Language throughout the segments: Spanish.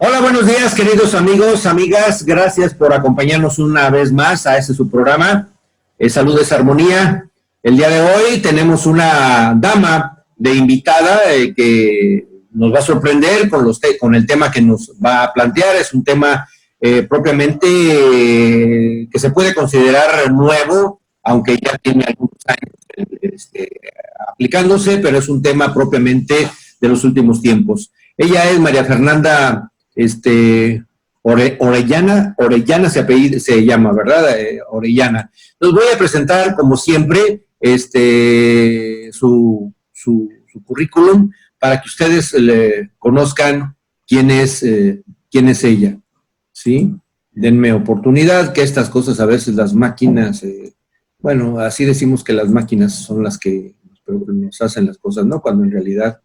Hola, buenos días, queridos amigos, amigas. Gracias por acompañarnos una vez más a este su programa. Salud es Armonía. El día de hoy tenemos una dama de invitada que nos va a sorprender con el tema que nos va a plantear. Es un tema propiamente que se puede considerar nuevo, aunque ya tiene algunos años aplicándose, pero es un tema propiamente de los últimos tiempos. Ella es María Fernanda Orellana se llama, ¿verdad? Orellana. Los voy a presentar, como siempre, su currículum para que ustedes le conozcan quién es ella, ¿sí? Denme oportunidad, que estas cosas a veces las máquinas, bueno, así decimos que las máquinas son las que nos hacen las cosas, ¿no? Cuando en realidad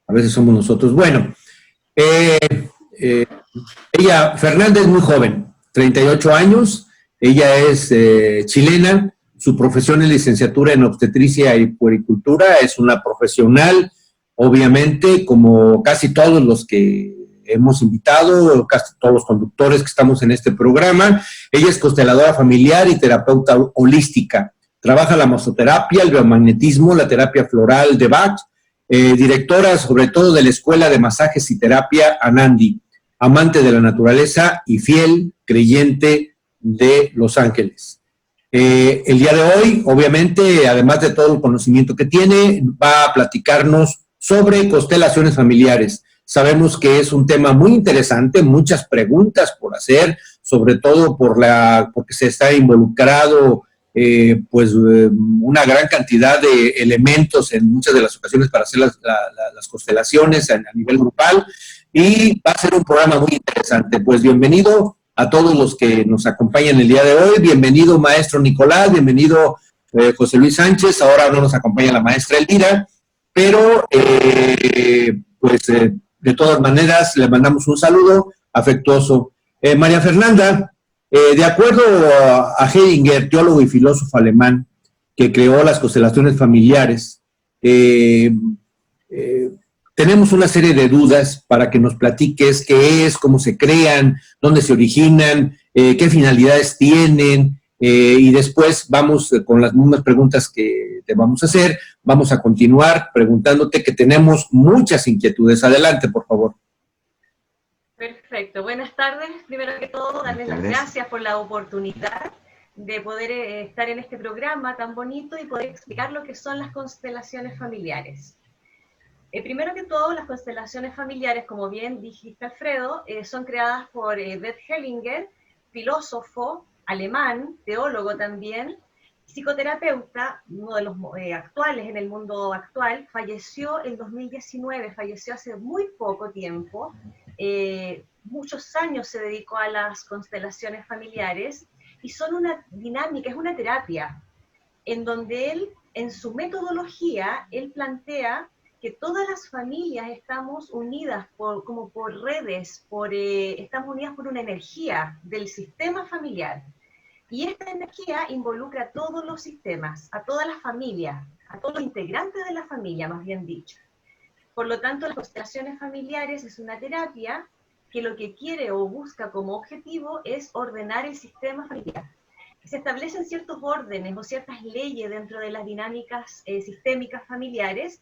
a veces somos nosotros. Bueno, ella, Fernanda, es muy joven, 38 años, ella es chilena, su profesión es licenciatura en obstetricia y puericultura, es una profesional, obviamente, como casi todos los que hemos invitado, casi todos los conductores que estamos en este programa. Ella es consteladora familiar y terapeuta holística, trabaja la masoterapia, el biomagnetismo, la terapia floral de Bach, directora sobre todo de la Escuela de Masajes y Terapia Anandi, amante de la naturaleza y fiel creyente de Los Ángeles. El día de hoy, obviamente, además de todo el conocimiento que tiene, va a platicarnos sobre constelaciones familiares. Sabemos que es un tema muy interesante, muchas preguntas por hacer, sobre todo porque se está involucrado una gran cantidad de elementos en muchas de las ocasiones para hacer las constelaciones a nivel grupal, y va a ser un programa muy interesante. Pues bienvenido a todos los que nos acompañan el día de hoy, bienvenido maestro Nicolás, bienvenido José Luis Sánchez, ahora no nos acompaña la maestra Elvira, pero de todas maneras le mandamos un saludo afectuoso. María Fernanda, de acuerdo a Heidinger, teólogo y filósofo alemán, que creó las constelaciones familiares, tenemos una serie de dudas para que nos platiques qué es, cómo se crean, dónde se originan, qué finalidades tienen, y después vamos con las mismas preguntas que te vamos a hacer, vamos a continuar preguntándote, que tenemos muchas inquietudes. Adelante, por favor. Perfecto, buenas tardes. Primero que todo, darles las gracias por la oportunidad de poder estar en este programa tan bonito y poder explicar lo que son las constelaciones familiares. Primero que todo, las constelaciones familiares, como bien dijiste, Alfredo, son creadas por Bert Hellinger, filósofo alemán, teólogo también, psicoterapeuta, uno de los actuales en el mundo actual. Falleció en 2019, falleció hace muy poco tiempo. Muchos años se dedicó a las constelaciones familiares y son una dinámica, es una terapia, en donde él, en su metodología, él plantea que todas las familias estamos unidas como por redes, estamos unidas por una energía del sistema familiar. Y esta energía involucra a todos los sistemas, a todas las familias, a todos los integrantes de la familia, más bien dicho. Por lo tanto, las constelaciones familiares es una terapia que lo que quiere o busca como objetivo es ordenar el sistema familiar. Se establecen ciertos órdenes o ciertas leyes dentro de las dinámicas sistémicas familiares,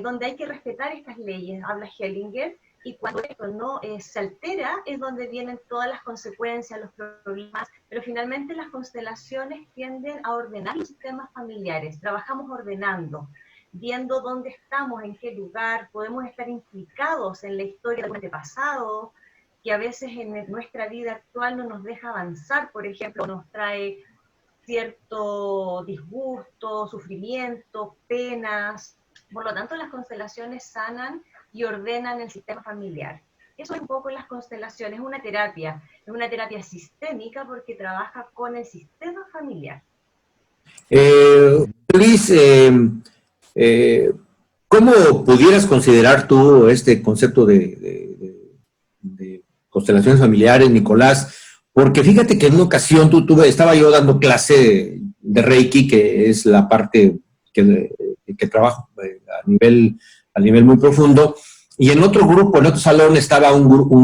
donde hay que respetar estas leyes, habla Hellinger, y cuando esto no se altera es donde vienen todas las consecuencias, los problemas, pero finalmente las constelaciones tienden a ordenar los sistemas familiares, trabajamos ordenando, viendo dónde estamos, en qué lugar, podemos estar implicados en la historia de un antepasado, que a veces en nuestra vida actual no nos deja avanzar, por ejemplo, nos trae cierto disgusto, sufrimiento, penas. Por lo tanto, las constelaciones sanan y ordenan el sistema familiar. Eso es un poco las constelaciones, es una terapia sistémica porque trabaja con el sistema familiar. Luis, ¿cómo pudieras considerar tú este concepto de constelaciones familiares, Nicolás? Porque fíjate que en una ocasión estaba yo dando clase de Reiki, que es la parte que trabajo a nivel muy profundo, y en otro grupo, en otro salón estaba un grupo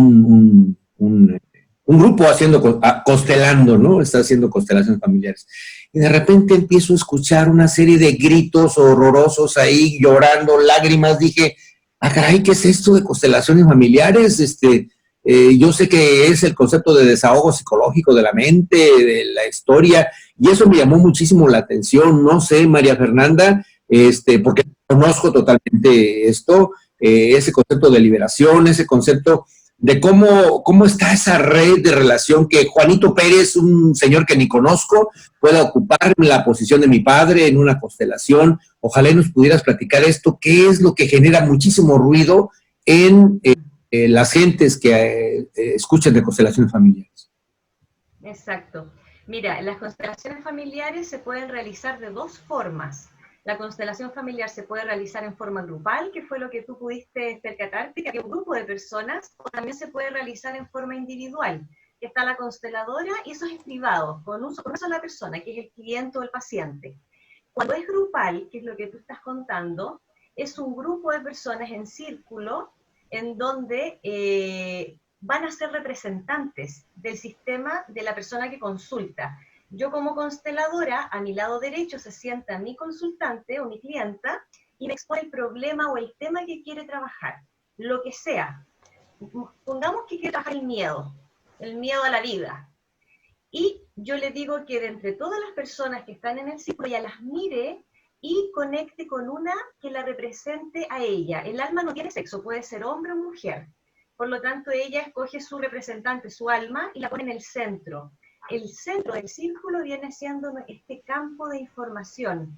constelando, ¿no? Está haciendo constelaciones familiares. Y de repente empiezo a escuchar una serie de gritos horrorosos ahí, llorando, lágrimas. Dije, caray, ¿qué es esto de constelaciones familiares? Yo sé que es el concepto de desahogo psicológico de la mente, de la historia, y eso me llamó muchísimo la atención. No sé, María Fernanda, porque conozco totalmente esto, ese concepto de liberación, ese concepto de cómo está esa red de relación que Juanito Pérez, un señor que ni conozco, pueda ocupar la posición de mi padre en una constelación. Ojalá nos pudieras platicar esto, qué es lo que genera muchísimo ruido en las gentes que escuchan de constelaciones familiares. Exacto. Mira, las constelaciones familiares se pueden realizar de dos formas. La constelación familiar se puede realizar en forma grupal, que fue lo que tú pudiste percatarte, que había un grupo de personas, o también se puede realizar en forma individual, que está la consteladora, y eso es privado, con una sola persona, que es el cliente o el paciente. Cuando es grupal, que es lo que tú estás contando, es un grupo de personas en círculo en donde van a ser representantes del sistema de la persona que consulta. Yo como consteladora, a mi lado derecho se sienta mi consultante o mi clienta y me expone el problema o el tema que quiere trabajar, lo que sea. Pongamos que quiere trabajar el miedo a la vida. Y yo le digo que de entre todas las personas que están en el círculo, ella las mire y conecte con una que la represente a ella. El alma no tiene sexo, puede ser hombre o mujer. Por lo tanto, ella escoge su representante, su alma, y la pone en el centro. El centro del círculo viene siendo este campo de información.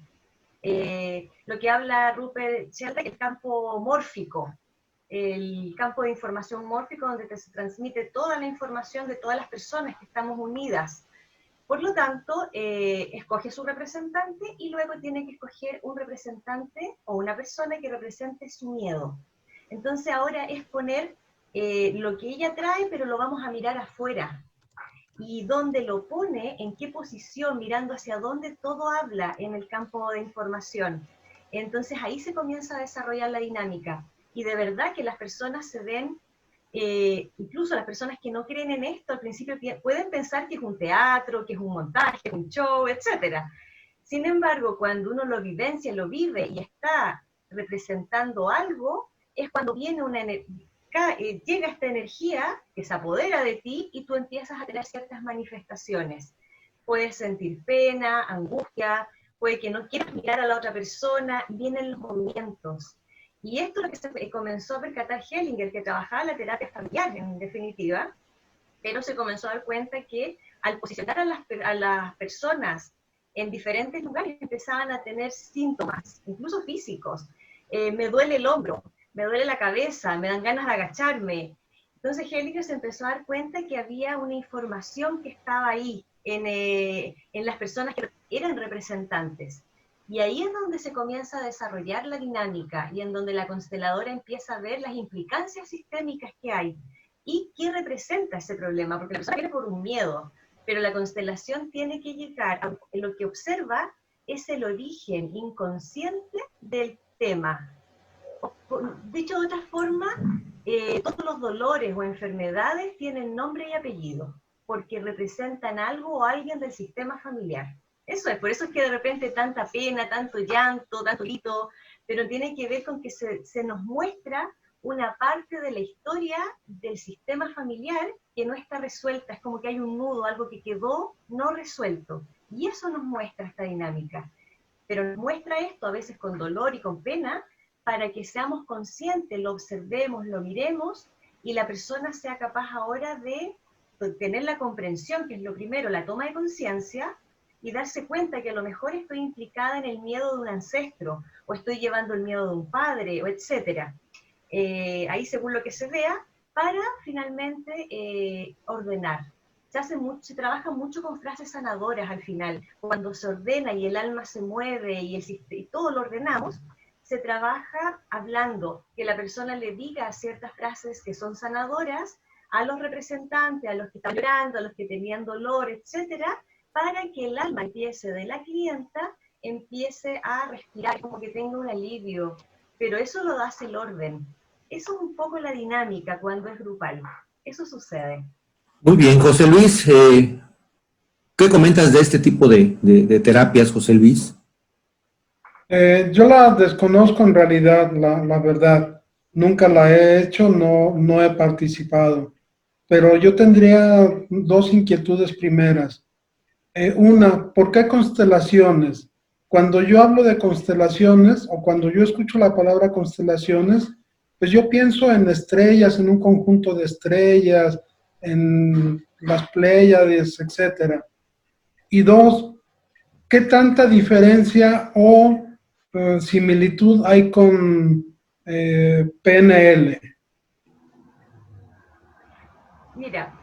Lo que habla Rupert Sheldrake, el campo mórfico, el campo de información mórfico donde se transmite toda la información de todas las personas que estamos unidas. Por lo tanto, escoge su representante y luego tiene que escoger un representante o una persona que represente su miedo. Entonces ahora es poner lo que ella trae, pero lo vamos a mirar afuera. Y dónde lo pone, en qué posición, mirando hacia dónde todo habla en el campo de información. Entonces ahí se comienza a desarrollar la dinámica. Y de verdad que las personas se ven, incluso las personas que no creen en esto, al principio pueden pensar que es un teatro, que es un montaje, que es un show, etc. Sin embargo, cuando uno lo vivencia, lo vive y está representando algo, es cuando viene llega esta energía que se apodera de ti y tú empiezas a tener ciertas manifestaciones. Puedes sentir pena, angustia, puede que no quieras mirar a la otra persona, vienen los movimientos. Y esto es lo que se comenzó a percatar Hellinger, que trabajaba la terapia familiar en definitiva, pero se comenzó a dar cuenta que al posicionar a las personas en diferentes lugares empezaban a tener síntomas, incluso físicos. Me duele el hombro, me duele la cabeza, me dan ganas de agacharme. Entonces Hellinger se empezó a dar cuenta que había una información que estaba ahí en las personas que eran representantes. Y ahí es donde se comienza a desarrollar la dinámica y en donde la consteladora empieza a ver las implicancias sistémicas que hay y qué representa ese problema, porque la persona viene por un miedo, pero la constelación tiene que llegar a lo que observa es el origen inconsciente del tema. Dicho de otra forma, todos los dolores o enfermedades tienen nombre y apellido, porque representan algo o alguien del sistema familiar. Eso es, por eso es que de repente tanta pena, tanto llanto, tanto grito, pero tiene que ver con que se nos muestra una parte de la historia del sistema familiar que no está resuelta, es como que hay un nudo, algo que quedó no resuelto, y eso nos muestra esta dinámica. Pero nos muestra esto a veces con dolor y con pena, para que seamos conscientes, lo observemos, lo miremos, y la persona sea capaz ahora de tener la comprensión, que es lo primero, la toma de conciencia, y darse cuenta que a lo mejor estoy implicada en el miedo de un ancestro, o estoy llevando el miedo de un padre, o etcétera. Ahí según lo que se vea, para finalmente ordenar. Se trabaja mucho con frases sanadoras al final. Cuando se ordena y el alma se mueve y todo lo ordenamos, se trabaja hablando, que la persona le diga ciertas frases que son sanadoras a los representantes, a los que están llorando, a los que tenían dolor, etcétera, para que el alma de la clienta empiece a respirar, como que tenga un alivio. Pero eso lo hace el orden. Eso es un poco la dinámica cuando es grupal. Eso sucede. Muy bien, José Luis, ¿qué comentas de este tipo de terapias, José Luis? Yo la desconozco en realidad, la verdad. Nunca la he hecho, no he participado. Pero yo tendría dos inquietudes primeras. Una, ¿por qué constelaciones? Cuando yo hablo de constelaciones o cuando yo escucho la palabra constelaciones, pues yo pienso en estrellas, en un conjunto de estrellas, en las Pléyades, etcétera. Y dos, ¿qué tanta diferencia o similitud hay con PNL? Mira,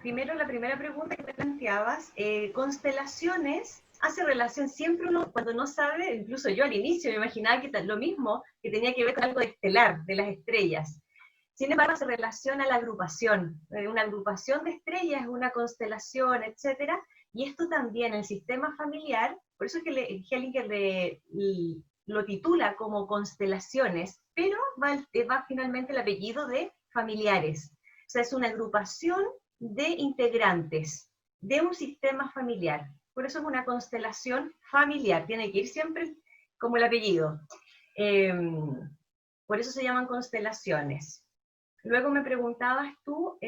primero la primera pregunta que te planteabas, constelaciones hace relación siempre uno, cuando no sabe, incluso yo al inicio me imaginaba que lo mismo, que tenía que ver con algo de estelar, de las estrellas. Sin embargo, se relaciona a la agrupación. Una agrupación de estrellas es una constelación, etcétera. Y esto también, el sistema familiar, por eso es que Hellinger lo titula como constelaciones, pero va finalmente el apellido de familiares. O sea, es una agrupación de integrantes de un sistema familiar. Por eso es una constelación familiar. Tiene que ir siempre como el apellido. Por eso se llaman constelaciones. Luego me preguntabas tú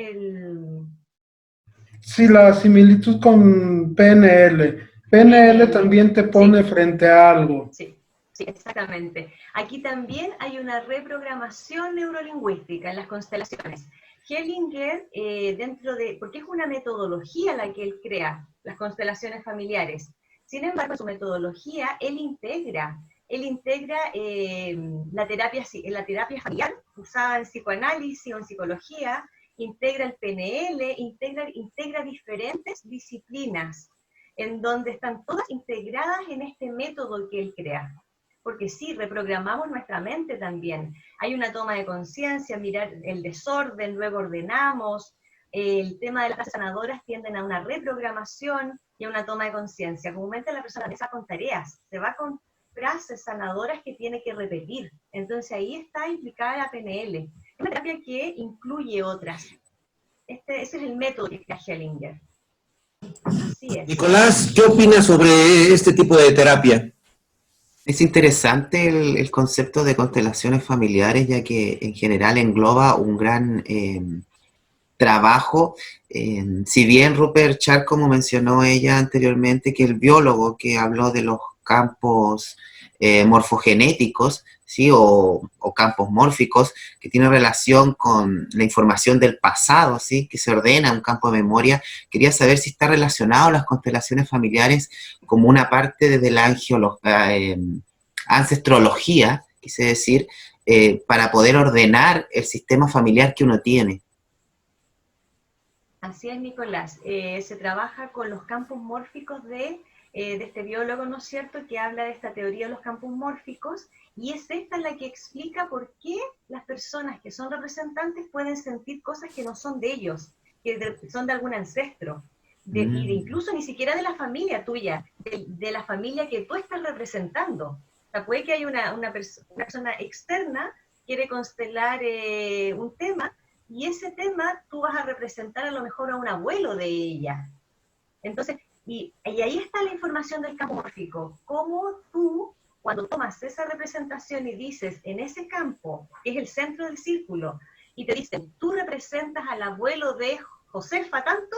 Sí, la similitud con PNL. PNL también te pone sí, frente a algo. sí, sí, exactamente. Aquí también hay una reprogramación neurolingüística en las constelaciones. Hellinger, porque es una metodología la que él crea, las constelaciones familiares. Sin embargo, en su metodología, él integra la terapia familiar usada en psicoanálisis o en psicología, integra el PNL, integra diferentes disciplinas en donde están todas integradas en este método que él crea. Porque sí, reprogramamos nuestra mente también. Hay una toma de conciencia, mirar el desorden, luego ordenamos. El tema de las frases sanadoras tienden a una reprogramación y a una toma de conciencia. Comúnmente la persona empieza con tareas, se va con frases sanadoras que tiene que repetir. Entonces ahí está implicada la PNL. Es una terapia que incluye otras. Ese es el método que crea Hellinger. Así es. Nicolás, ¿qué opinas sobre este tipo de terapia? Es interesante el concepto de constelaciones familiares, ya que en general engloba un gran trabajo. Si bien Rupert Sharp, como mencionó ella anteriormente, que el biólogo que habló de los campos morfogenéticos, ¿sí? o campos mórficos, que tiene relación con la información del pasado, ¿sí? que se ordena un campo de memoria, quería saber si está relacionado las constelaciones familiares como una parte desde la ancestrología, quise decir, para poder ordenar el sistema familiar que uno tiene. Así es, Nicolás. Se trabaja con los campos mórficos de este biólogo, ¿no es cierto?, que habla de esta teoría de los campos mórficos, y es esta la que explica por qué las personas que son representantes pueden sentir cosas que no son de ellos, que son de algún ancestro, y incluso ni siquiera de la familia tuya, de la familia que tú estás representando. O sea, puede que haya una persona externa quiere constelar un tema, y ese tema tú vas a representar a lo mejor a un abuelo de ella. Entonces, y ahí está la información del campo mórfico. Cómo tú, cuando tomas esa representación y dices, en ese campo, que es el centro del círculo, y te dicen, tú representas al abuelo de Josefa tanto,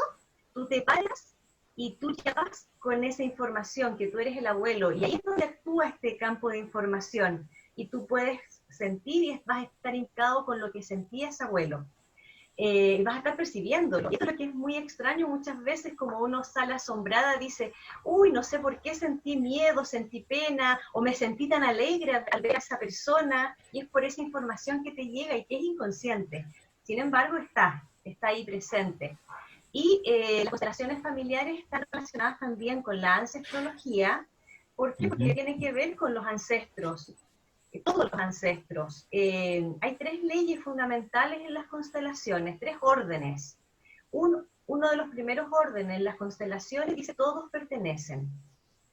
tú te paras y tú ya vas con esa información, que tú eres el abuelo, y ahí es donde actúa este campo de información, y tú puedes sentir y vas a estar hincado con lo que sentía ese abuelo. Vas a estar percibiéndolo. Y esto es lo que es muy extraño muchas veces, como uno sale asombrada, dice, uy, no sé por qué sentí miedo, sentí pena, o me sentí tan alegre al ver a esa persona, y es por esa información que te llega y que es inconsciente. Sin embargo, está ahí presente. Y las constelaciones familiares están relacionadas también con la ancestrología. ¿Por qué? Porque tiene que ver con los ancestros, todos los ancestros. Hay tres leyes fundamentales en las constelaciones, tres órdenes. Uno de los primeros órdenes en las constelaciones dice todos pertenecen.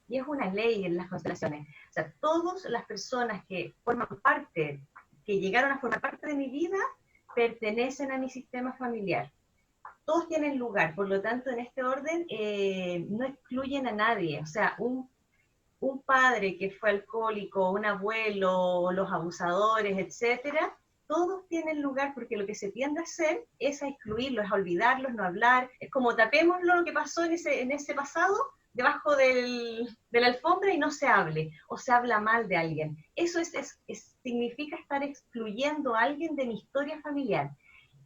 Y es una ley en las constelaciones. O sea, todas las personas que forman parte, que llegaron a formar parte de mi vida pertenecen a mi sistema familiar. Todos tienen lugar, por lo tanto, en este orden no excluyen a nadie. O sea, un padre que fue alcohólico, un abuelo, los abusadores, etcétera, todos tienen lugar, porque lo que se tiende a hacer es a excluirlos, a olvidarlos, no hablar. Es como tapemos lo que pasó en ese pasado debajo de la alfombra y no se hable, o se habla mal de alguien. Eso significa estar excluyendo a alguien de mi historia familiar.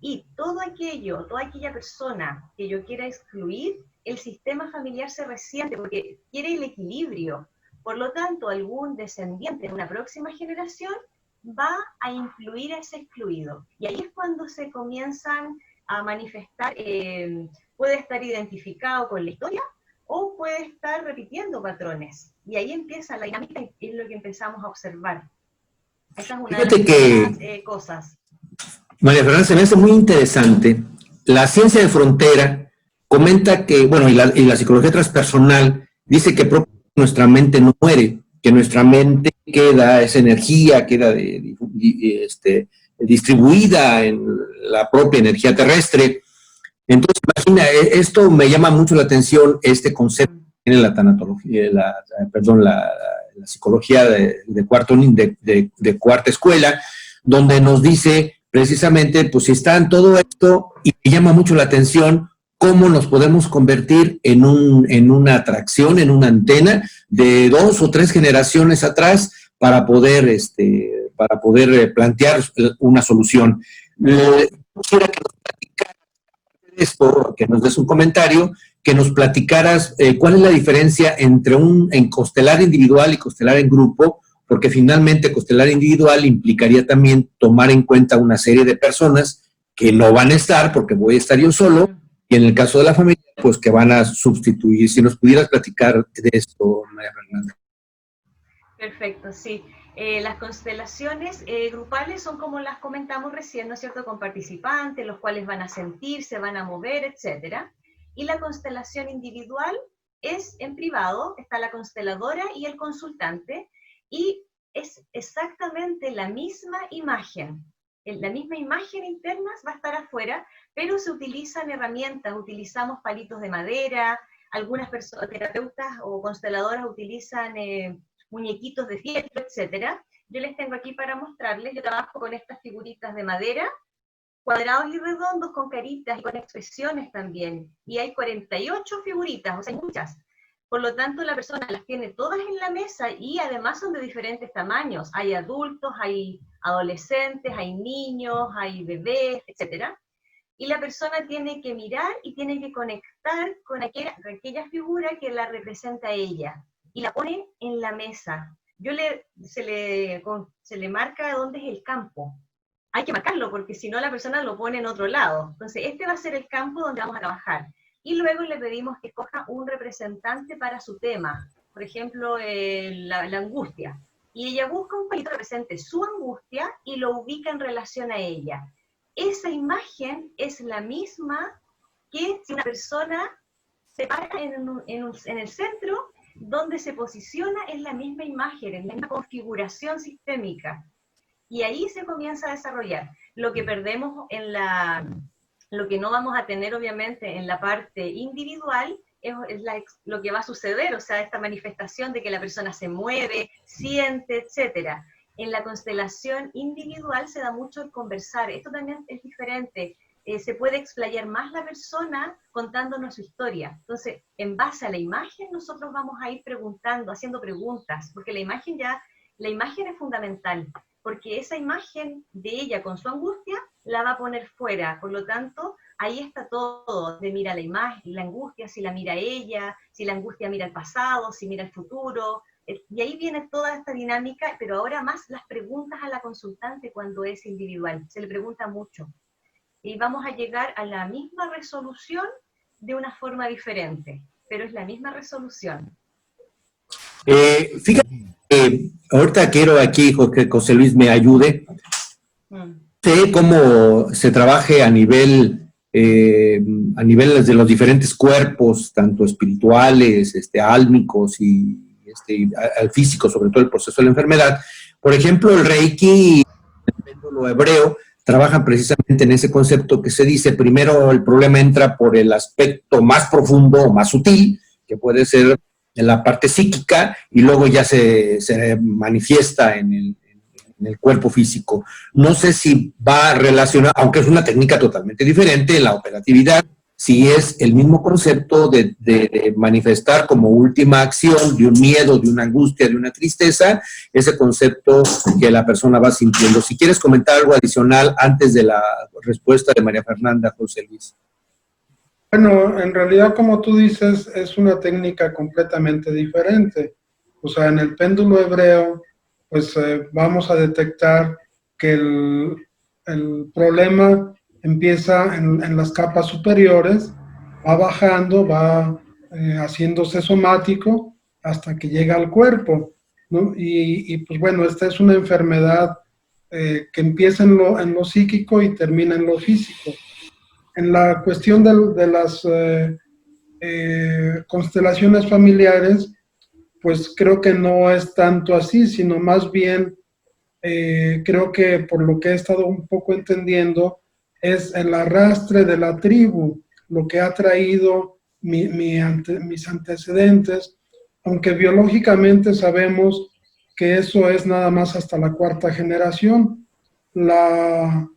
Y toda aquella persona que yo quiera excluir, el sistema familiar se resiente porque quiere el equilibrio. Por lo tanto, algún descendiente de una próxima generación va a incluir a ese excluido. Y ahí es cuando se comienzan a manifestar, puede estar identificado con la historia o puede estar repitiendo patrones. Y ahí empieza la dinámica y es lo que empezamos a observar. Esa es una de las cosas. María Fernanda, se me hace muy interesante. La ciencia de frontera comenta que, bueno, y la psicología transpersonal dice que nuestra mente no muere, que nuestra mente queda, esa energía queda distribuida en la propia energía terrestre. Entonces, imagina, esto me llama mucho la atención, este concepto en la tanatología, la psicología de cuarta escuela, donde nos dice precisamente, pues si está en todo esto, y me llama mucho la atención cómo nos podemos convertir en una atracción, en una antena de 2 o 3 generaciones atrás para poder plantear una solución. Quisiera que nos platicaras esto, que nos des un comentario, que nos platicaras cuál es la diferencia entre en constelar individual y constelar en grupo, porque finalmente constelar individual implicaría también tomar en cuenta una serie de personas que no van a estar, porque voy a estar yo solo, y en el caso de la familia, pues que van a sustituir. Si nos pudieras platicar de esto, María Fernanda. Perfecto, sí. Las constelaciones grupales son como las comentamos recién, ¿no es cierto?, con participantes, los cuales van a sentir, se van a mover, etcétera. Y la constelación individual es en privado, está la consteladora y el consultante, y es exactamente la misma imagen. La misma imagen interna va a estar afuera, pero se utilizan herramientas, utilizamos palitos de madera, algunas personas, terapeutas o consteladoras utilizan muñequitos de fieltro, etcétera. Yo les tengo aquí para mostrarles, yo trabajo con estas figuritas de madera, cuadrados y redondos con caritas y con expresiones también, y hay 48 figuritas, o sea, hay muchas. Por lo tanto, la persona las tiene todas en la mesa y además son de diferentes tamaños. Hay adultos, hay adolescentes, hay niños, hay bebés, etc. Y la persona tiene que mirar y tiene que conectar con aquella figura que la representa a ella. Y la pone en la mesa. Se le marca dónde es el campo. Hay que marcarlo porque si no la persona lo pone en otro lado. Entonces, este va a ser el campo donde vamos a trabajar. Y luego le pedimos que escoja un representante para su tema, por ejemplo, la angustia. Y ella busca un palito que represente su angustia y lo ubica en relación a ella. Esa imagen es la misma que si una persona se para en el centro, donde se posiciona es la misma imagen, es la misma configuración sistémica. Y ahí se comienza a desarrollar. Lo que perdemos lo que no vamos a tener obviamente en la parte individual es lo que va a suceder, o sea, esta manifestación de que la persona se mueve, siente, etc. En la constelación individual se da mucho el conversar, esto también es diferente, se puede explayar más la persona contándonos su historia. Entonces, en base a la imagen nosotros vamos a ir preguntando, haciendo preguntas, porque la imagen es fundamental, porque esa imagen de ella con su angustia la va a poner fuera, por lo tanto, ahí está todo, de mira la imagen, la angustia, si la mira ella, si la angustia mira el pasado, si mira el futuro, y ahí viene toda esta dinámica, pero ahora más las preguntas a la consultante cuando es individual, se le pregunta mucho, y vamos a llegar a la misma resolución de una forma diferente, pero es la misma resolución. Fíjate, ahorita quiero aquí que José Luis me ayude. Sé cómo se trabaje a nivel de los diferentes cuerpos, tanto espirituales, álmicos y al físico, sobre todo el proceso de la enfermedad. Por ejemplo, el Reiki péndulo hebreo trabajan precisamente en ese concepto que se dice, primero el problema entra por el aspecto más profundo o más sutil, que puede ser en la parte psíquica, y luego ya se manifiesta en el cuerpo físico. No sé si va relacionado, aunque es una técnica totalmente diferente en la operatividad, si es el mismo concepto de manifestar como última acción de un miedo, de una angustia, de una tristeza, ese concepto que la persona va sintiendo. Si quieres comentar algo adicional antes de la respuesta de María Fernanda, José Luis. Bueno, en realidad, como tú dices, es una técnica completamente diferente. O sea, en el péndulo hebreo, pues vamos a detectar que el problema empieza en las capas superiores, va bajando, va haciéndose somático hasta que llega al cuerpo, ¿no? Y pues bueno, esta es una enfermedad que empieza en lo psíquico y termina en lo físico. En la cuestión de las constelaciones familiares, pues creo que no es tanto así, sino más bien creo que por lo que he estado un poco entendiendo, es el arrastre de la tribu, lo que ha traído mis antecedentes, aunque biológicamente sabemos que eso es nada más hasta la cuarta generación. La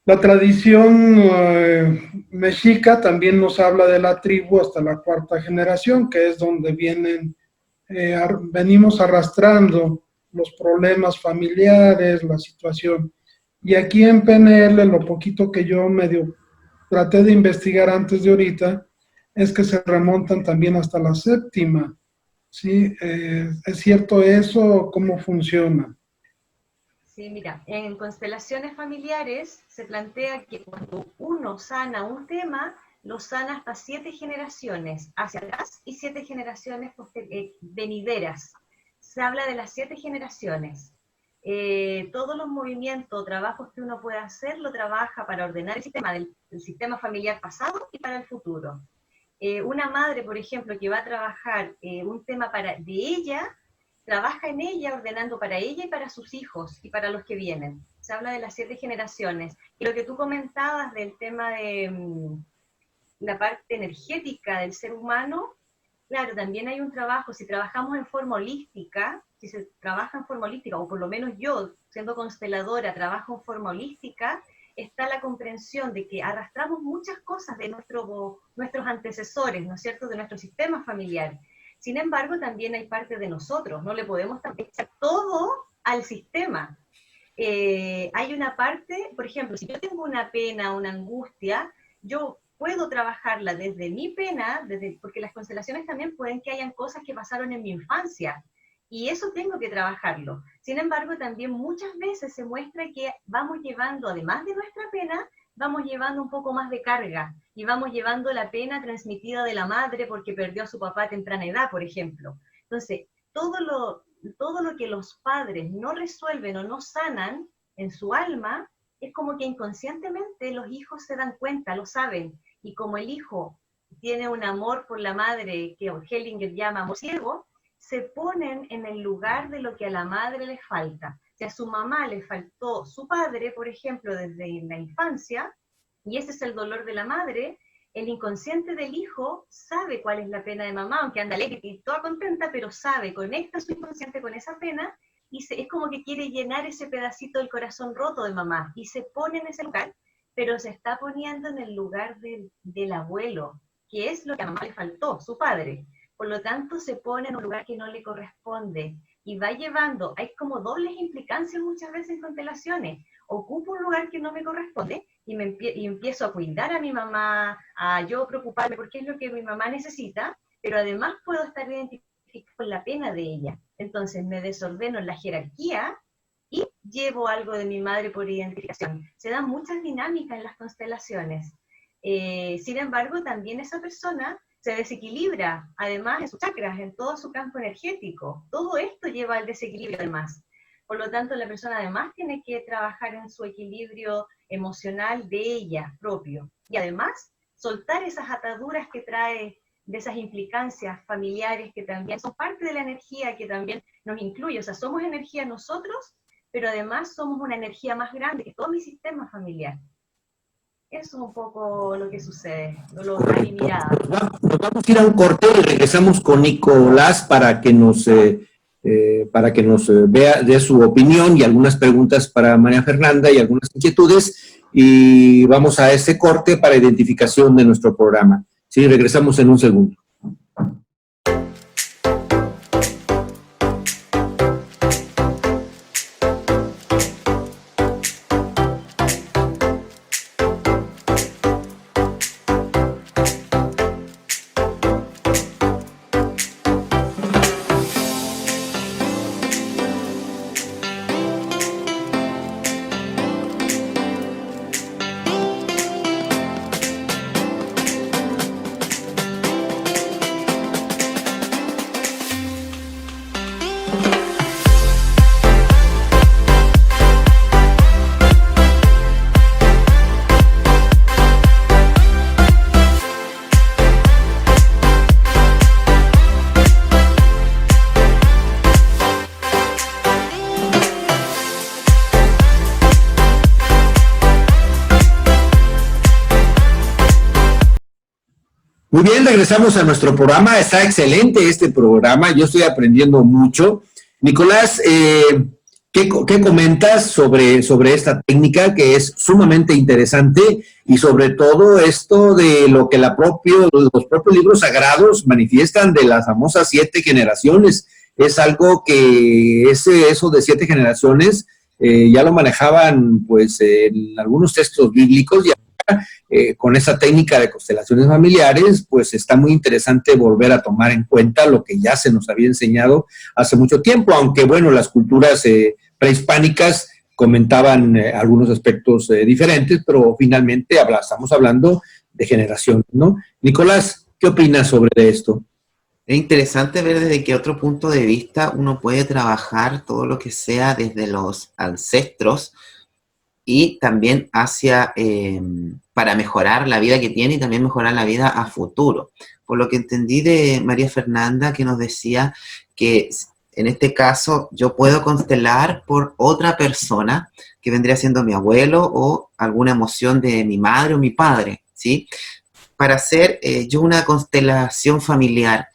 tradición mexica también nos habla de la tribu hasta la cuarta generación, que es donde venimos arrastrando los problemas familiares, la situación. Y aquí en PNL, lo poquito que yo medio traté de investigar antes de ahorita, es que se remontan también hasta la séptima. ¿Sí? ¿Es cierto eso? ¿Cómo funciona? Sí, mira, en constelaciones familiares se plantea que cuando uno sana un tema, lo sana hasta 7 generaciones hacia atrás y 7 generaciones venideras. Se habla de las 7 generaciones. Todos los movimientos, trabajos que uno puede hacer, lo trabaja para ordenar el sistema familiar pasado y para el futuro. Una madre, por ejemplo, que va a trabajar un tema de ella, trabaja en ella ordenando para ella y para sus hijos y para los que vienen. Se habla de las 7 generaciones. Y lo que tú comentabas del tema de la parte energética del ser humano, claro, también hay un trabajo, si trabajamos en forma holística, si se trabaja en forma holística, o por lo menos yo, siendo consteladora, trabajo en forma holística, está la comprensión de que arrastramos muchas cosas de nuestros antecesores, ¿no es cierto?, de nuestro sistema familiar. Sin embargo, también hay parte de nosotros, no le podemos echar todo al sistema. Hay una parte, por ejemplo, si yo tengo una pena, una angustia, yo puedo trabajarla desde mi pena, porque las constelaciones también pueden que hayan cosas que pasaron en mi infancia, y eso tengo que trabajarlo. Sin embargo, también muchas veces se muestra que vamos llevando, además de nuestra pena, vamos llevando un poco más de carga, y vamos llevando la pena transmitida de la madre porque perdió a su papá a temprana edad, por ejemplo. Entonces, todo lo que los padres no resuelven o no sanan en su alma, es como que inconscientemente los hijos se dan cuenta, lo saben, y como el hijo tiene un amor por la madre que Hellinger llama amor ciego, se ponen en el lugar de lo que a la madre le falta. Si a su mamá le faltó su padre, por ejemplo, desde la infancia, y ese es el dolor de la madre, el inconsciente del hijo sabe cuál es la pena de mamá, aunque anda alegre y toda contenta, pero sabe, conecta su inconsciente con esa pena, y es como que quiere llenar ese pedacito del corazón roto de mamá, y se pone en ese lugar, pero se está poniendo en el lugar del abuelo, que es lo que a mamá le faltó, su padre. Por lo tanto, se pone en un lugar que no le corresponde, y va llevando, hay como dobles implicancias muchas veces en constelaciones. Ocupo un lugar que no me corresponde, y empiezo a cuidar a mi mamá, a yo preocuparme porque es lo que mi mamá necesita, pero además puedo estar identificada con la pena de ella. Entonces me desordeno en la jerarquía y llevo algo de mi madre por identificación. Se dan muchas dinámicas en las constelaciones. Sin embargo, también esa persona se desequilibra, además en sus chakras, en todo su campo energético. Todo esto lleva al desequilibrio además. Por lo tanto, la persona además tiene que trabajar en su equilibrio emocional de ella propio. Y además, soltar esas ataduras que trae de esas implicancias familiares que también son parte de la energía que también nos incluye. O sea, somos energía nosotros, pero además somos una energía más grande que todo mi sistema familiar. Eso es un poco lo que sucede, a mi mirada. Nos vamos a ir a un corte y regresamos con Nicolás para que nos vea de su opinión y algunas preguntas para María Fernanda y algunas inquietudes, y vamos a ese corte para identificación de nuestro programa. Sí, regresamos en un segundo. Muy bien, regresamos a nuestro programa. Está excelente este programa, yo estoy aprendiendo mucho. Nicolás, ¿qué comentas sobre esta técnica que es sumamente interesante y sobre todo esto de lo que los propios libros sagrados manifiestan de las famosas 7 generaciones? Es algo que eso de 7 generaciones ya lo manejaban pues en algunos textos bíblicos y con esa técnica de constelaciones familiares, pues está muy interesante volver a tomar en cuenta lo que ya se nos había enseñado hace mucho tiempo, aunque bueno, las culturas prehispánicas comentaban algunos aspectos diferentes, pero finalmente estamos hablando de generaciones, ¿no? Nicolás, ¿qué opinas sobre esto? Es interesante ver desde qué otro punto de vista uno puede trabajar todo lo que sea desde los ancestros y también para mejorar la vida que tiene y también mejorar la vida a futuro. Por lo que entendí de María Fernanda, que nos decía que en este caso yo puedo constelar por otra persona, que vendría siendo mi abuelo o alguna emoción de mi madre o mi padre, ¿sí? Para hacer yo una constelación familiar,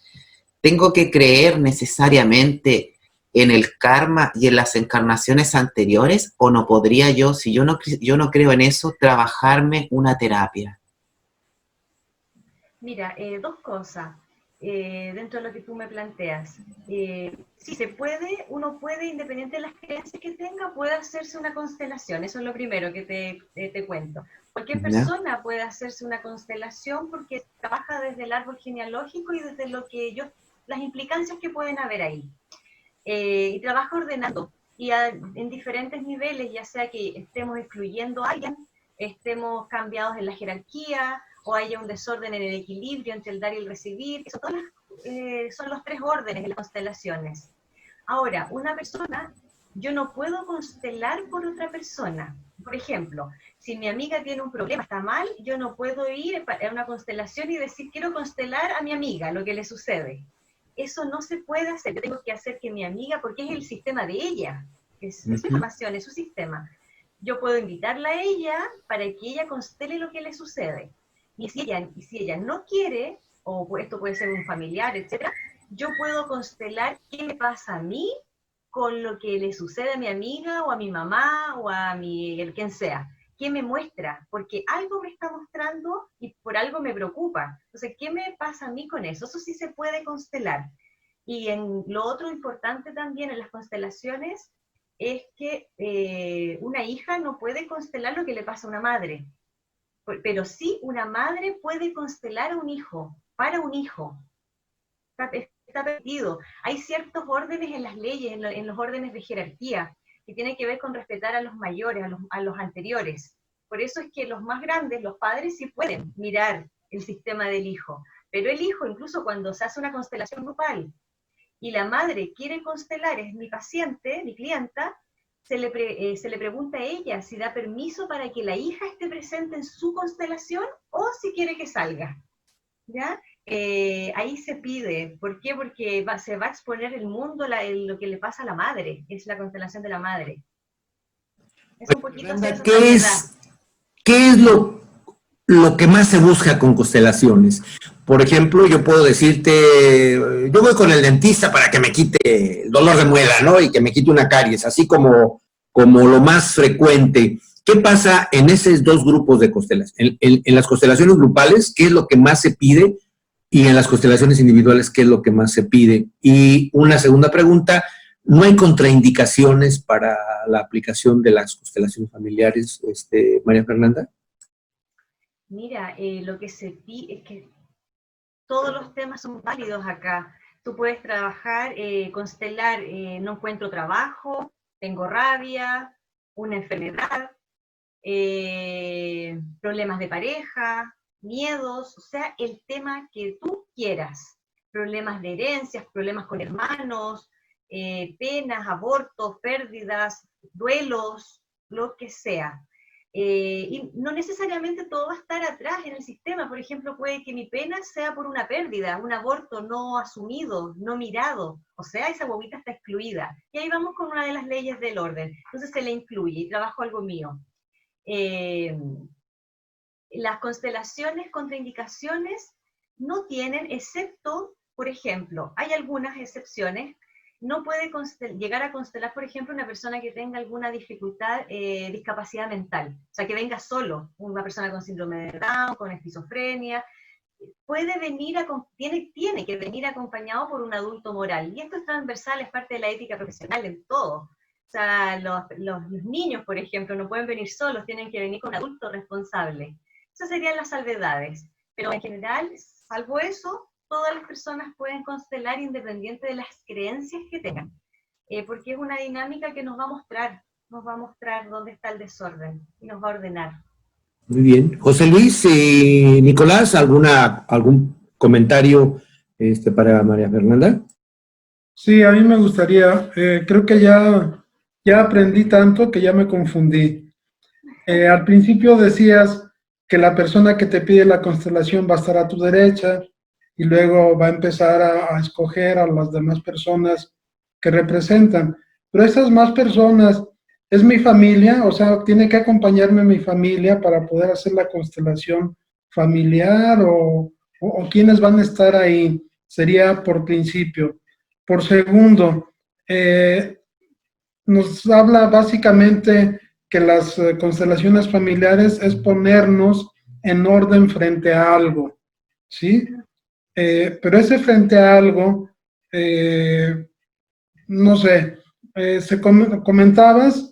¿tengo que creer necesariamente en el karma y en las encarnaciones anteriores, o no podría yo, si yo no creo en eso, trabajarme una terapia? Mira, 2 cosas dentro de lo que tú me planteas. Si se puede, uno puede, independiente de las creencias que tenga, puede hacerse una constelación. Eso es lo primero que te cuento. Cualquier persona puede hacerse una constelación porque trabaja desde el árbol genealógico y desde las implicancias que pueden haber ahí. Y trabaja ordenando y en diferentes niveles, ya sea que estemos excluyendo a alguien, estemos cambiados en la jerarquía o haya un desorden en el equilibrio entre el dar y el recibir. Eso, son los 3 órdenes de las constelaciones. Ahora, una persona, yo no puedo constelar por otra persona. Por ejemplo, si mi amiga tiene un problema, está mal, yo no puedo ir a una constelación y decir, quiero constelar a mi amiga lo que le sucede. Eso no se puede hacer. Yo tengo que hacer que mi amiga, porque es el sistema de ella, es su información, es su sistema. Yo puedo invitarla a ella para que ella constele lo que le sucede. Y si ella no quiere, o esto puede ser un familiar, etc., yo puedo constelar qué me pasa a mí con lo que le sucede a mi amiga, o a mi mamá, o a quien sea. ¿Qué me muestra? Porque algo me está mostrando y por algo me preocupa. Entonces, ¿qué me pasa a mí con eso? Eso sí se puede constelar. Y lo otro importante también en las constelaciones es que una hija no puede constelar lo que le pasa a una madre. Pero sí una madre puede constelar a un hijo, para un hijo. Está permitido. Hay ciertos órdenes en las leyes, en los órdenes de jerarquía, que tiene que ver con respetar a los mayores, a los anteriores. Por eso es que los más grandes, los padres, sí pueden mirar el sistema del hijo. Pero el hijo, incluso cuando se hace una constelación grupal y la madre quiere constelar, es mi paciente, mi clienta, se le pregunta a ella si da permiso para que la hija esté presente en su constelación o si quiere que salga. ¿Ya? Ahí se pide. ¿Por qué? Porque se va a exponer el mundo, lo que le pasa a la madre, es la constelación de la madre. Es un poquito hacer esa ¿Qué es lo que más se busca con constelaciones? Por ejemplo, yo puedo decirte, yo voy con el dentista para que me quite el dolor de muela, ¿no? Y que me quite una caries, así como lo más frecuente. ¿Qué pasa en esos dos grupos de constelaciones? En las constelaciones grupales, ¿qué es lo que más se pide? Y en las constelaciones individuales, ¿qué es lo que más se pide? Y una segunda pregunta, ¿no hay contraindicaciones para la aplicación de las constelaciones familiares, María Fernanda? Mira, lo que se pide es que todos los temas son válidos acá. Tú puedes trabajar, constelar, no encuentro trabajo, tengo rabia, una enfermedad, problemas de pareja, miedos, o sea, el tema que tú quieras. Problemas de herencias, problemas con hermanos, penas, abortos, pérdidas, duelos, lo que sea. Y no necesariamente todo va a estar atrás en el sistema. Por ejemplo, puede que mi pena sea por una pérdida, un aborto no asumido, no mirado. O sea, esa bobita está excluida. Y ahí vamos con una de las leyes del orden. Entonces se le incluye y trabajo algo mío. Las constelaciones contraindicaciones no tienen, excepto, por ejemplo, hay algunas excepciones. No puede llegar a constelar, por ejemplo, una persona que tenga alguna dificultad, discapacidad mental. O sea, que venga solo, una persona con síndrome de Down, con esquizofrenia. Puede venir, tiene que venir acompañado por un adulto moral. Y esto es transversal, es parte de la ética profesional en todo. O sea, los niños, por ejemplo, no pueden venir solos, tienen que venir con un adulto responsable. Esas serían las salvedades. Pero en general, salvo eso, todas las personas pueden constelar independiente de las creencias que tengan, porque es una dinámica que nos va a mostrar dónde está el desorden y nos va a ordenar. Muy bien. José Luis y Nicolás, ¿algún comentario para María Fernanda? Sí, a mí me gustaría, creo que ya aprendí tanto que ya me confundí. Al principio decías que la persona que te pide la constelación va a estar a tu derecha, y luego va a empezar a escoger a las demás personas que representan. Pero esas más personas, ¿es mi familia? O sea, ¿tiene que acompañarme mi familia para poder hacer la constelación familiar? ¿O quiénes van a estar ahí? Sería por principio. Por segundo, nos habla básicamente que las constelaciones familiares es ponernos en orden frente a algo, ¿sí? Pero ese frente a algo, no sé, comentabas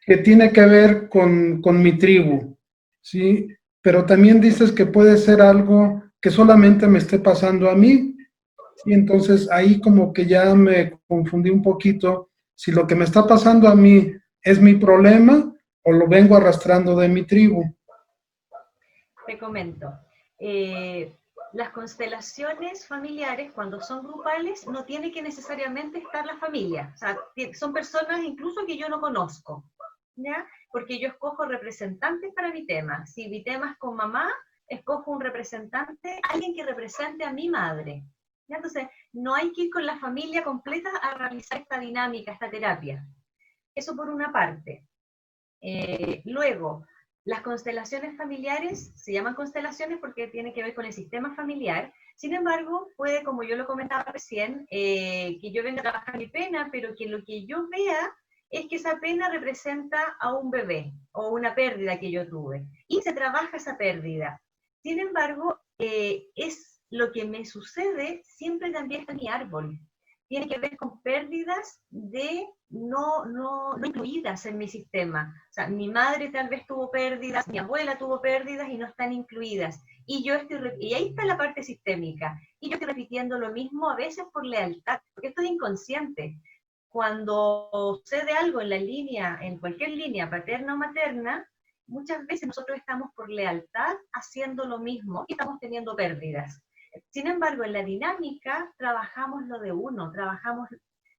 que tiene que ver con mi tribu, ¿sí? Pero también dices que puede ser algo que solamente me esté pasando a mí, y entonces ahí como que ya me confundí un poquito si lo que me está pasando a mí es mi problema o lo vengo arrastrando de mi tribu. Te comento. Las constelaciones familiares, cuando son grupales, no tiene que necesariamente estar la familia. O sea, son personas incluso que yo no conozco, ¿ya? Porque yo escojo representantes para mi tema. Si mi tema es con mamá, escojo un representante, alguien que represente a mi madre. ¿Ya? Entonces, no hay que ir con la familia completa a realizar esta dinámica, esta terapia. Eso por una parte. Luego, las constelaciones familiares se llaman constelaciones porque tienen que ver con el sistema familiar. Sin embargo, puede, como yo lo comentaba recién, que yo venga a trabajar mi pena, pero que lo que yo vea es que esa pena representa a un bebé o una pérdida que yo tuve. Y se trabaja esa pérdida. Sin embargo, es lo que me sucede siempre también está en mi árbol. Tiene que ver con pérdidas no incluidas en mi sistema. O sea, mi madre tal vez tuvo pérdidas, mi abuela tuvo pérdidas y no están incluidas. Y ahí está la parte sistémica. Y yo estoy repitiendo lo mismo a veces por lealtad, porque esto es inconsciente. Cuando sucede algo en la línea, en cualquier línea, paterna o materna, muchas veces nosotros estamos por lealtad haciendo lo mismo y estamos teniendo pérdidas. Sin embargo, en la dinámica trabajamos lo de uno,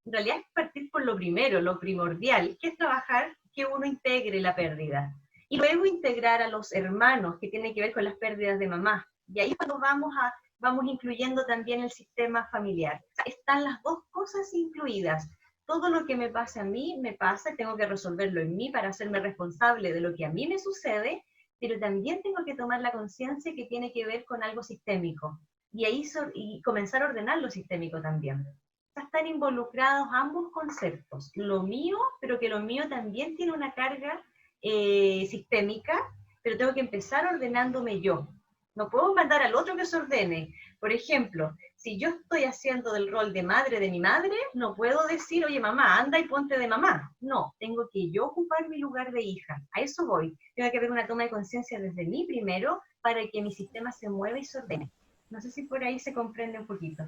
en realidad es partir por lo primero, lo primordial, que es trabajar que uno integre la pérdida. Y luego integrar a los hermanos, que tiene que ver con las pérdidas de mamá. Y ahí cuando vamos incluyendo también el sistema familiar. O sea, están las dos cosas incluidas. todo lo que me pasa a mí, me pasa, tengo que resolverlo en mí para hacerme responsable de lo que a mí me sucede, pero también tengo que tomar la conciencia que tiene que ver con algo sistémico. Y ahí y comenzar a ordenar lo sistémico también. Están involucrados ambos conceptos, lo mío, pero que lo mío también tiene una carga sistémica, pero tengo que empezar ordenándome yo. No puedo mandar al otro que se ordene. Por ejemplo, si yo estoy haciendo del rol de madre de mi madre, no puedo decir, oye mamá, anda y ponte de mamá. No, tengo que yo ocupar mi lugar de hija. A eso voy. Tengo que haber una toma de conciencia desde mí primero para que mi sistema se mueva y se ordene. No sé si por ahí se comprende un poquito.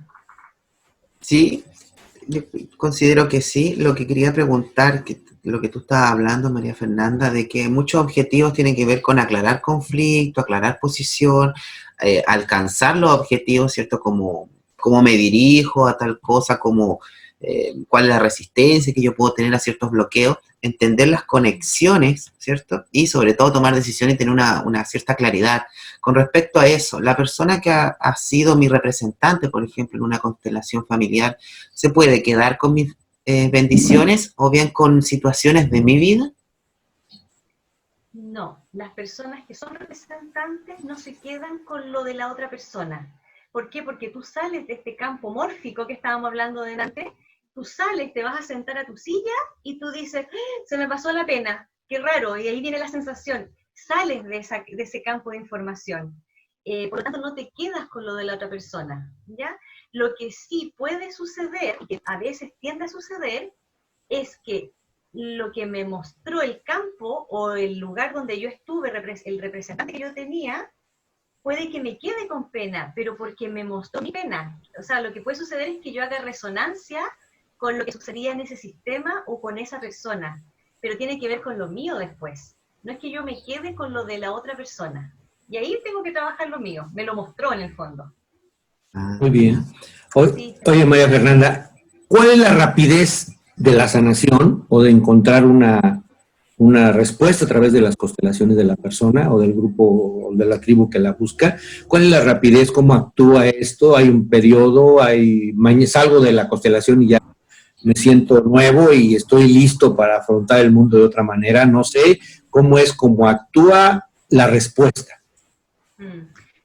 Sí, yo considero que sí. Lo que quería preguntar, lo que tú estabas hablando, María Fernanda, de que muchos objetivos tienen que ver con aclarar conflicto, aclarar posición, alcanzar los objetivos, ¿cierto? Como me dirijo a tal cosa, como cuál es la resistencia que yo puedo tener a ciertos bloqueos, entender las conexiones, ¿cierto? Y sobre todo tomar decisiones y tener una cierta claridad. Con respecto a eso, la persona que ha sido mi representante, por ejemplo, en una constelación familiar, ¿se puede quedar con mis bendiciones o bien con situaciones de mi vida? No, las personas que son representantes no se quedan con lo de la otra persona. ¿Por qué? Porque tú sales de este campo mórfico que estábamos hablando delante, tú sales, te vas a sentar a tu silla y tú dices, se me pasó la pena, qué raro, y ahí viene la sensación, sales de ese campo de información. Por lo tanto, no te quedas con lo de la otra persona, ¿ya? Lo que sí puede suceder, y que a veces tiende a suceder, es que lo que me mostró el campo o el lugar donde yo estuve, el representante que yo tenía, puede que me quede con pena, pero porque me mostró mi pena. O sea, lo que puede suceder es que yo haga resonancia con lo que sucedía en ese sistema o con esa persona, pero tiene que ver con lo mío después. No es que yo me quede con lo de la otra persona. Y ahí tengo que trabajar lo mío, me lo mostró en el fondo. Muy bien. Sí. Oye, María Fernanda, ¿cuál es la rapidez de la sanación o de encontrar una respuesta a través de las constelaciones de la persona o del grupo o de la tribu que la busca? ¿Cuál es la rapidez? ¿Cómo actúa esto? ¿Hay un periodo? Salgo de la constelación y ya me siento nuevo y estoy listo para afrontar el mundo de otra manera? No sé cómo actúa la respuesta.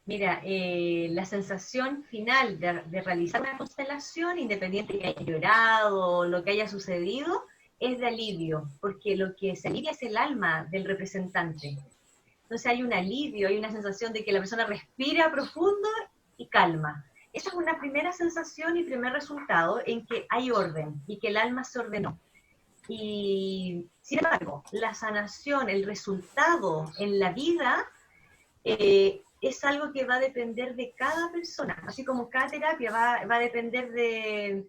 Mira, la sensación final de realizar una constelación, independiente de que haya llorado o lo que haya sucedido, es de alivio, porque lo que se alivia es el alma del representante. Entonces hay un alivio, hay una sensación de que la persona respira profundo y calma. Esa es una primera sensación y primer resultado en que hay orden y que el alma se ordenó. Y sin embargo, la sanación, el resultado en la vida, es algo que va a depender de cada persona, así como cada terapia va a depender de...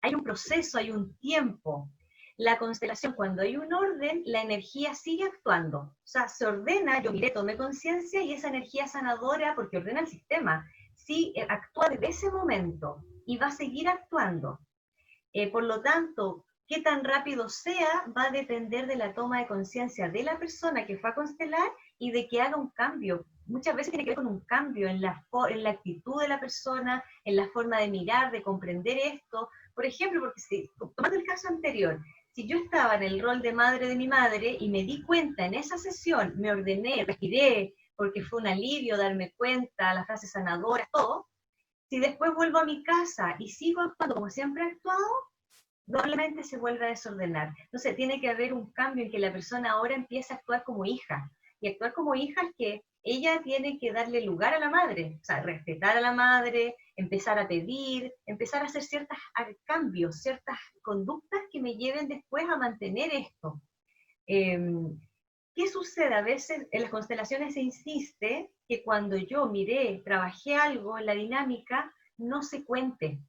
Hay un proceso, hay un tiempo. La constelación, cuando hay un orden, la energía sigue actuando. O sea, se ordena, yo miré, tomé conciencia y esa energía sanadora, porque ordena el sistema, sí actúa desde ese momento y va a seguir actuando. Por lo tanto, qué tan rápido sea va a depender de la toma de conciencia de la persona que fue a constelar y de que haga un cambio. Muchas veces tiene que ver con un cambio en la actitud de la persona, en la forma de mirar, de comprender esto. Por ejemplo, porque tomando el caso anterior, si yo estaba en el rol de madre de mi madre y me di cuenta en esa sesión, me ordené, respiré, porque fue un alivio darme cuenta, las frases sanadoras, todo, si después vuelvo a mi casa y sigo actuando como siempre he actuado, probablemente se vuelve a desordenar. Entonces tiene que haber un cambio en que la persona ahora empiece a actuar como hija. Y actuar como hija es que ella tiene que darle lugar a la madre, o sea, respetar a la madre, empezar a pedir, empezar a hacer ciertos cambios, ciertas conductas que me lleven después a mantener esto. ¿Qué sucede? A veces en las constelaciones se insiste que cuando yo miré, trabajé algo en la dinámica, no se cuente,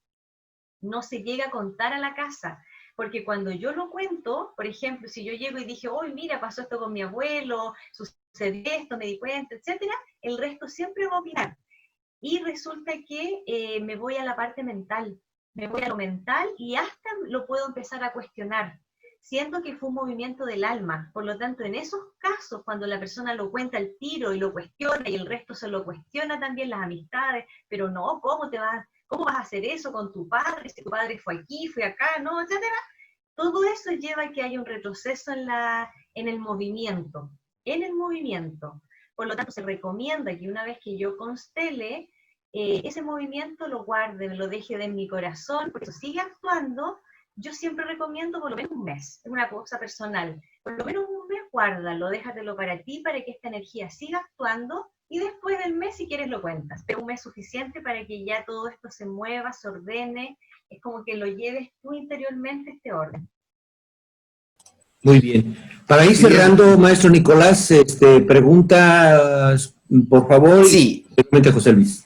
no se llega a contar a la casa, porque cuando yo lo cuento, por ejemplo, si yo llego y dije, oh, mira, pasó esto con mi abuelo, sucedió esto, me di cuenta, etcétera, el resto siempre va a opinar. Y resulta que me voy a la parte mental, me voy a lo mental y hasta lo puedo empezar a cuestionar, siendo que fue un movimiento del alma. Por lo tanto, en esos casos, cuando la persona lo cuenta al tiro y lo cuestiona y el resto se lo cuestiona también, las amistades, pero no, ¿cómo vas a hacer eso con tu padre? Si tu padre fue aquí, fue acá, no, etcétera. todo eso lleva a que haya un retroceso en el movimiento. Por lo tanto, se recomienda que una vez que yo constele, ese movimiento lo guarde, lo deje de mi corazón, porque eso sigue actuando. Yo siempre recomiendo por lo menos un mes, es una cosa personal. Por lo menos un mes, guárdalo, déjatelo para ti, para que esta energía siga actuando, y después del mes, si quieres, lo cuentas. Pero un mes es suficiente para que ya todo esto se mueva, se ordene, es como que lo lleves tú interiormente, este orden. Muy bien. Para ir cerrando, maestro Nicolás, preguntas, por favor. Sí. José Luis.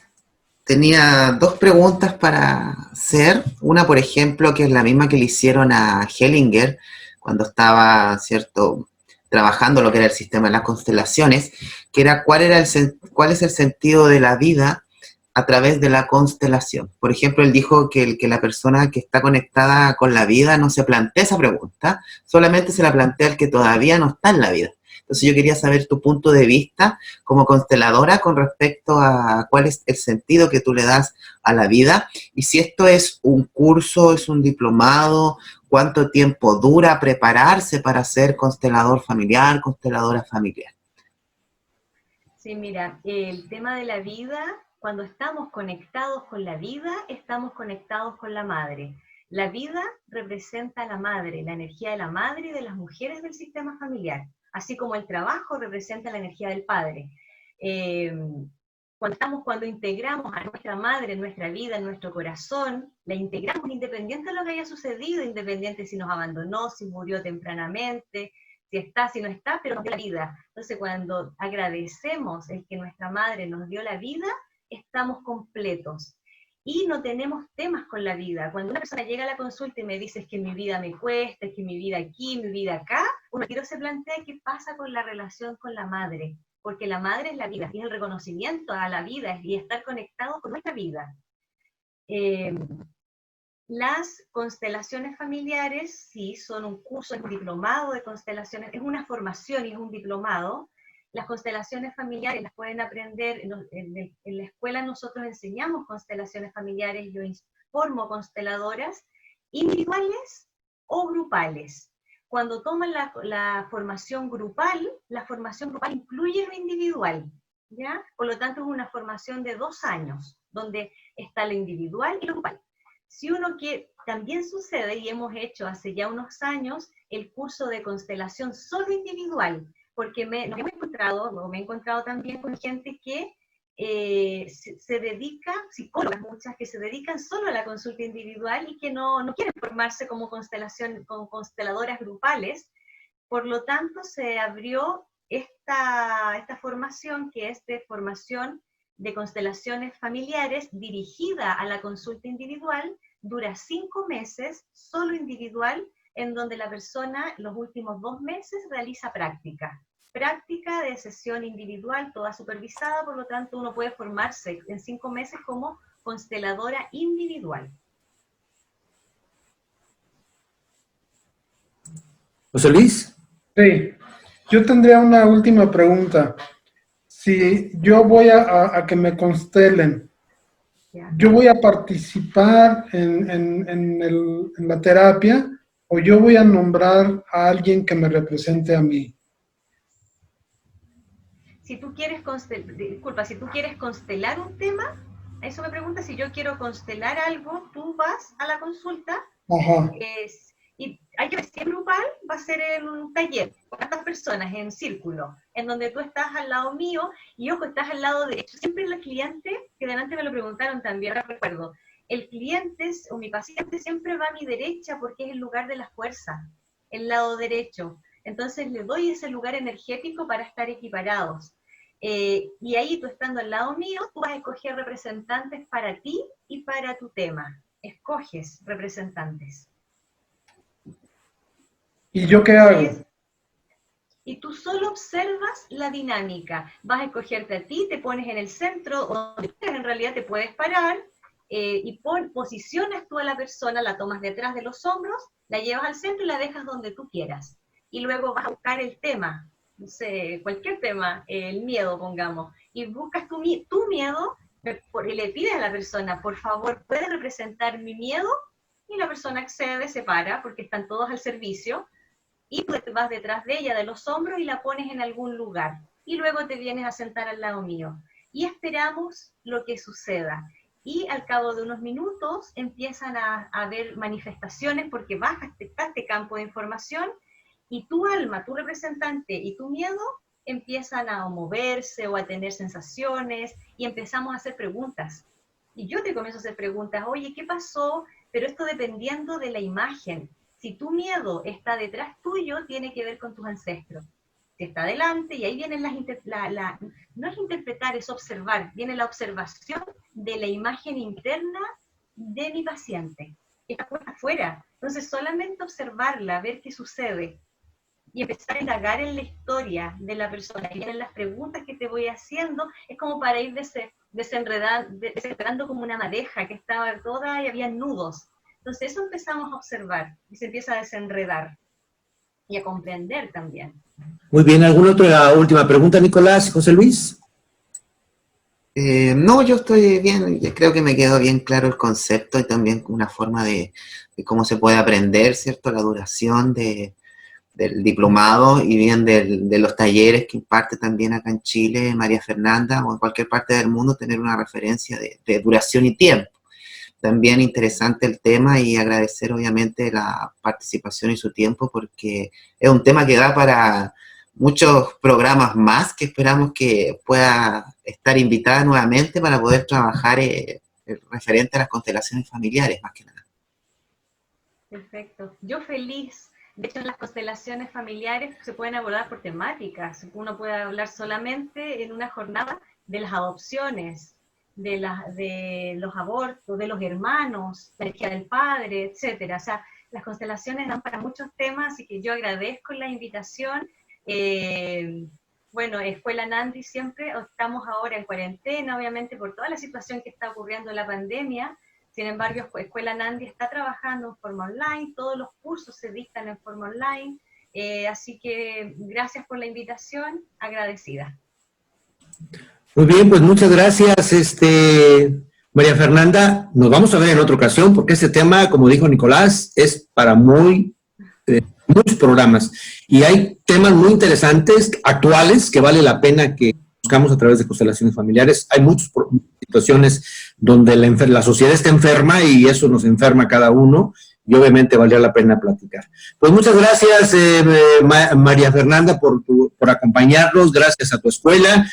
Tenía dos preguntas para hacer. Una, por ejemplo, que es la misma que le hicieron a Hellinger cuando estaba, ¿cierto?, trabajando lo que era el sistema de las constelaciones, que era cuál es el sentido de la vida a través de la constelación. Por ejemplo, él dijo que la persona que está conectada con la vida no se plantea esa pregunta, solamente se la plantea el que todavía no está en la vida. Entonces yo quería saber tu punto de vista como consteladora con respecto a cuál es el sentido que tú le das a la vida, y si esto es un curso, es un diplomado, cuánto tiempo dura prepararse para ser constelador familiar, consteladora familiar. Sí, mira, el tema de la vida, cuando estamos conectados con la vida, estamos conectados con la madre. La vida representa a la madre, la energía de la madre y de las mujeres del sistema familiar, así como el trabajo representa la energía del padre. Cuando integramos a nuestra madre en nuestra vida, en nuestro corazón, la integramos independiente de lo que haya sucedido, independiente si nos abandonó, si murió tempranamente, si está, si no está, pero nos dio la vida. Entonces, cuando agradecemos el que nuestra madre nos dio la vida, estamos completos. Y no tenemos temas con la vida. Cuando una persona llega a la consulta y me dice es que mi vida me cuesta, es que mi vida aquí, mi vida acá, uno quiero se plantea qué pasa con la relación con la madre, porque la madre es la vida, y es el reconocimiento a la vida, y estar conectado con nuestra vida. Las constelaciones familiares, sí, son un curso, es un diplomado de constelaciones, es una formación y es un diplomado. Las constelaciones familiares las pueden aprender, en la escuela nosotros enseñamos constelaciones familiares, yo formo consteladoras individuales o grupales. Cuando toman la formación grupal incluye lo individual, ¿ya? Por lo tanto es una formación de 2 años, donde está lo individual y lo grupal. Si uno quiere, también sucede, y hemos hecho hace ya unos años, el curso de constelación solo individual, porque me he encontrado también con gente que se dedica, psicólogas muchas, que se dedican solo a la consulta individual y que no quieren formarse como consteladoras grupales. Por lo tanto, se abrió esta formación, que es de formación de constelaciones familiares dirigida a la consulta individual. Dura 5 meses, solo individual, en donde la persona los últimos 2 meses realiza práctica de sesión individual, toda supervisada. Por lo tanto uno puede formarse en 5 meses como consteladora individual. José Luis. Sí, yo tendría una última pregunta. Si yo voy a que me constelen, ¿yo voy a participar en la terapia o yo voy a nombrar a alguien que me represente a mí? Si tú quieres constelar un tema, eso me pregunta. Si yo quiero constelar algo, tú vas a la consulta. Ajá. Y hay que ver si es grupal, va a ser en un taller, con tantas personas, en círculo, en donde tú estás al lado mío, y ojo, estás al lado derecho. Siempre el cliente, que delante me lo preguntaron también, ahora recuerdo, el cliente o mi paciente siempre va a mi derecha porque es el lugar de la fuerza, el lado derecho. Entonces le doy ese lugar energético para estar equiparados. Y ahí tú estando al lado mío, tú vas a escoger representantes para ti y para tu tema. Escoges representantes. ¿Y yo qué hago? Y tú solo observas la dinámica. Vas a escogerte a ti, te pones en el centro, donde en realidad te puedes parar, y posicionas tú a la persona, la tomas detrás de los hombros, la llevas al centro y la dejas donde tú quieras. Y luego vas a buscar el tema, no sé, cualquier tema, el miedo, pongamos, y buscas tu miedo, y le pides a la persona, por favor, ¿puedes representar mi miedo? y la persona accede, se para, porque están todos al servicio, y tú vas detrás de ella, de los hombros, y la pones en algún lugar. Y luego te vienes a sentar al lado mío. Y esperamos lo que suceda. Y al cabo de unos minutos empiezan a haber manifestaciones, porque baja este campo de información, y tu alma, tu representante y tu miedo empiezan a moverse o a tener sensaciones, y empezamos a hacer preguntas. Y yo te comienzo a hacer preguntas, oye, ¿qué pasó? Pero esto dependiendo de la imagen. Si tu miedo está detrás tuyo, tiene que ver con tus ancestros. Si está delante, y ahí vienen no es interpretar, es observar, viene la observación de la imagen interna de mi paciente, que está afuera. Entonces solamente observarla, ver qué sucede, y empezar a indagar en la historia de la persona, y vienen las preguntas que te voy haciendo, es como para ir desenredando como una madeja que estaba toda y había nudos. Entonces eso empezamos a observar, y se empieza a desenredar, y a comprender también. Muy bien, ¿alguna otra última pregunta, Nicolás y José Luis? No, yo estoy bien, creo que me quedó bien claro el concepto y también una forma de cómo se puede aprender, ¿cierto? La duración del diplomado y bien de los talleres que imparte también acá en Chile María Fernanda, o en cualquier parte del mundo, tener una referencia de duración y tiempo. También interesante el tema, y agradecer obviamente la participación y su tiempo, porque es un tema que da para muchos programas más, que esperamos que pueda estar invitada nuevamente para poder trabajar referente a las constelaciones familiares, más que nada. Perfecto. Yo feliz. De hecho, en las constelaciones familiares se pueden abordar por temáticas. Uno puede hablar solamente en una jornada de las adopciones, de los abortos, de los hermanos, la energía del padre, etcétera. O sea, las constelaciones dan para muchos temas, así que yo agradezco la invitación. Bueno, Escuela Nandi siempre, estamos ahora en cuarentena, obviamente por toda la situación que está ocurriendo en la pandemia. Sin embargo, Escuela Nandi está trabajando en forma online, todos los cursos se dictan en forma online, así que gracias por la invitación, agradecida. Muy bien, pues muchas gracias, María Fernanda. Nos vamos a ver en otra ocasión, porque este tema, como dijo Nicolás, es para muchos programas. Y hay temas muy interesantes, actuales, que vale la pena que buscamos a través de constelaciones familiares. Hay muchas situaciones donde la sociedad está enferma, y eso nos enferma a cada uno, y obviamente valdría la pena platicar. Pues muchas gracias, María Fernanda, por acompañarnos. Gracias a tu escuela.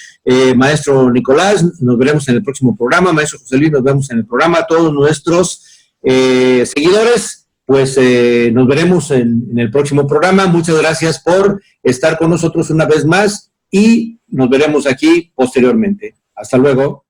Maestro Nicolás, nos veremos en el próximo programa. Maestro José Luis, nos vemos en el programa. A todos nuestros seguidores, pues nos veremos en el próximo programa. Muchas gracias por estar con nosotros una vez más, y nos veremos aquí posteriormente. Hasta luego.